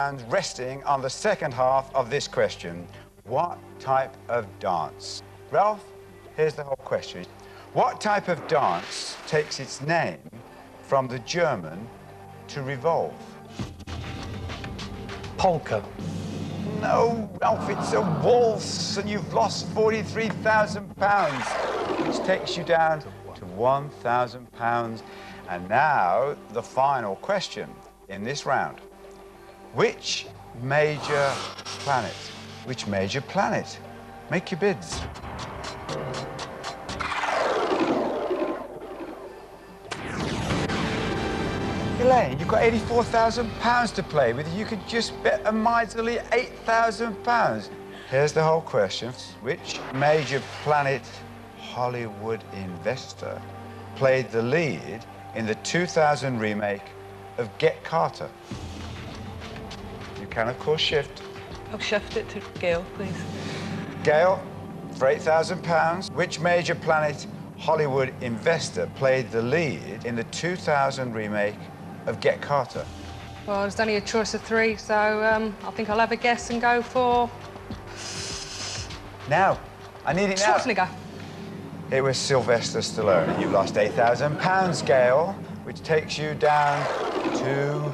And resting on the second half of this question, what type of dance? Ralph, here's the whole question. What type of dance takes its name from the German to revolve? Polka. No, Ralph, it's a waltz, and you've lost £43,000, which takes you down to £1,000. And now, the final question in this round. Which major planet? Which major planet? Make your bids. Elaine, you've got £84,000 to play with. You could just bet a miserly £8,000. Here's the whole question. Which major planet Hollywood investor played the lead in the 2000 remake of Get Carter? You can, of course, shift. I'll shift it to Gail, please. Gail, for £8,000, which major planet Hollywood investor played the lead in the 2000 remake of Get Carter? Well, there's only a choice of three, so I think I'll have a guess and go for... Now. I need it now. Schwarzenegger. It was Sylvester Stallone, and you've lost £8,000, Gail, which takes you down to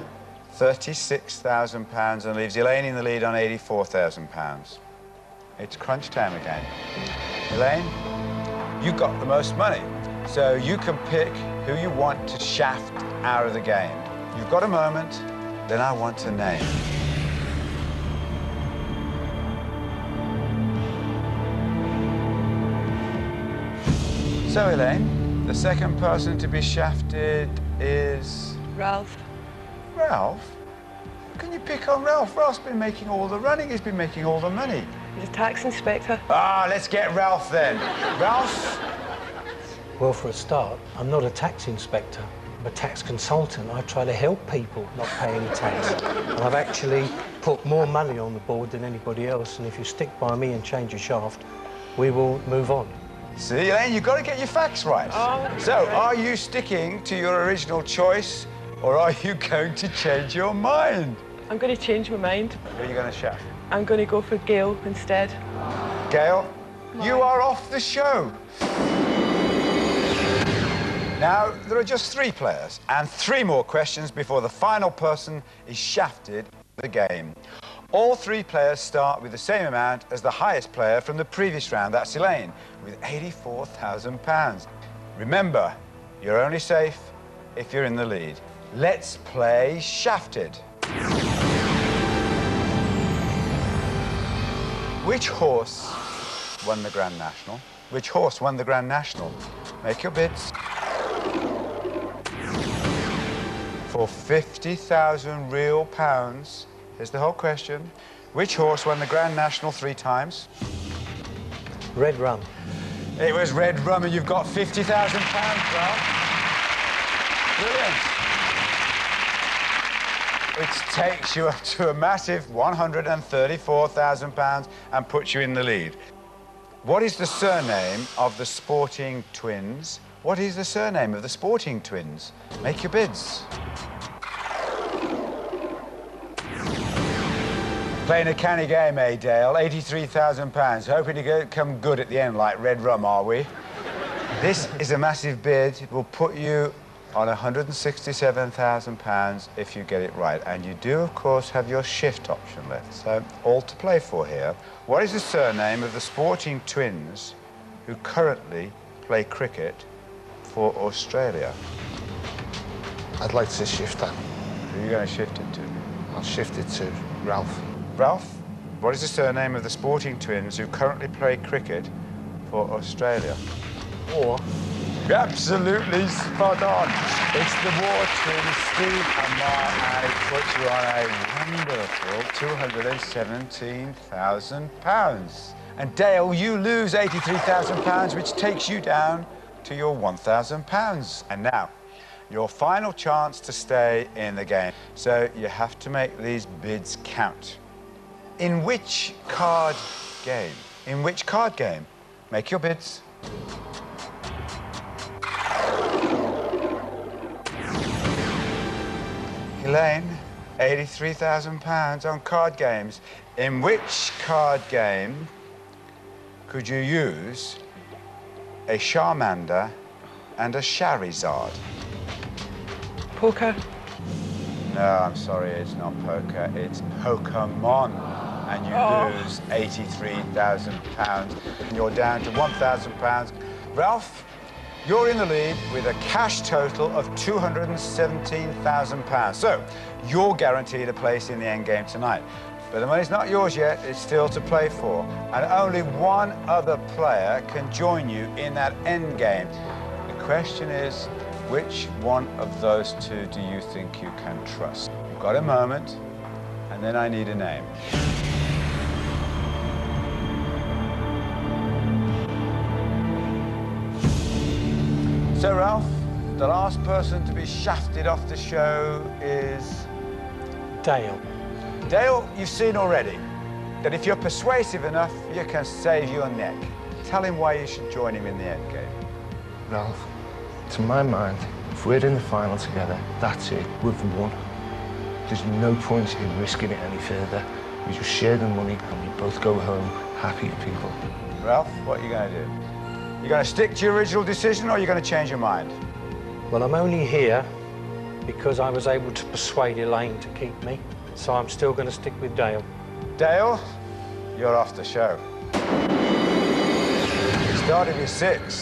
£36,000 and leaves Elaine in the lead on £84,000. It's crunch time again. Elaine, you got the most money, so you can pick who you want to shaft out of the game. You've got a moment, then I want a name. So, Elaine, the second person to be shafted is... Ralph. Ralph? How can you pick on Ralph? Ralph's been making all the running, he's been making all the money. He's a tax inspector. Ah, let's get Ralph then. Ralph? Well, for a start, I'm not a tax inspector. I'm a tax consultant. I try to help people not pay any tax. And I've actually put more money on the board than anybody else, and if you stick by me and change your shaft, we will move on. See, Elaine, you've got to get your facts right. Oh, so, are you sticking to your original choice, or are you going to change your mind? I'm going to change my mind. Who are you going to shaft? I'm going to go for Gail instead. Gail, you are off the show. Now, there are just 3 players and 3 more questions before the final person is shafted in the game. All 3 players start with the same amount as the highest player from the previous round. That's Elaine, with £84,000. Remember, you're only safe if you're in the lead. Let's play Shafted. Which horse won the Grand National? Which horse won the Grand National? Make your bids. For £50,000 real pounds, here's the whole question. Which horse won the Grand National 3 times? Red Rum. It was Red Rum, and you've got £50,000, Ralph. Brilliant. Which takes you up to a massive £134,000 and puts you in the lead. What is the surname of the Sporting Twins? What is the surname of the Sporting Twins? Make your bids. Playing a canny game, eh, Dale? £83,000. Hoping to come good at the end like Red Rum, are we? This is a massive bid. It will put you on £167,000 if you get it right. And you do, of course, have your shift option left. So, all to play for here. What is the surname of the Sporting Twins who currently play cricket for Australia? I'd like to shift that. Who are you going to shift it to? I'll shift it to Ralph. Ralph, what is the surname of the Sporting Twins who currently play cricket for Australia? Or... Absolutely spot on. It's the War Twins, Steve and Mark, and it puts you on a wonderful £217,000. And Dale, you lose £83,000, which takes you down to your £1,000. And now, your final chance to stay in the game. So you have to make these bids count. In which card game? In which card game? Make your bids. Elaine, £83,000 on card games. In which card game could you use a Charmander and a Charizard? Poker. No, I'm sorry, it's not poker, it's Pokemon. And you lose £83,000. And you're down to £1,000. Ralph, you're in the lead with a cash total of £217,000. So, you're guaranteed a place in the end game tonight. But the money's not yours yet, it's still to play for. And only one other player can join you in that end game. The question is, which one of those two do you think you can trust? You've got a moment, and then I need a name. So, Ralph, the last person to be shafted off the show is... Dale. Dale, you've seen already that if you're persuasive enough, you can save your neck. Tell him why you should join him in the end game. Ralph, to my mind, if we're in the final together, that's it, we've won. There's no point in risking it any further. We just share the money and we both go home happy people. Ralph, what are you going to do? You going to stick to your original decision, or are you going to change your mind? Well, I'm only here because I was able to persuade Elaine to keep me, so I'm still going to stick with Dale. Dale, you're off the show. You started with 6.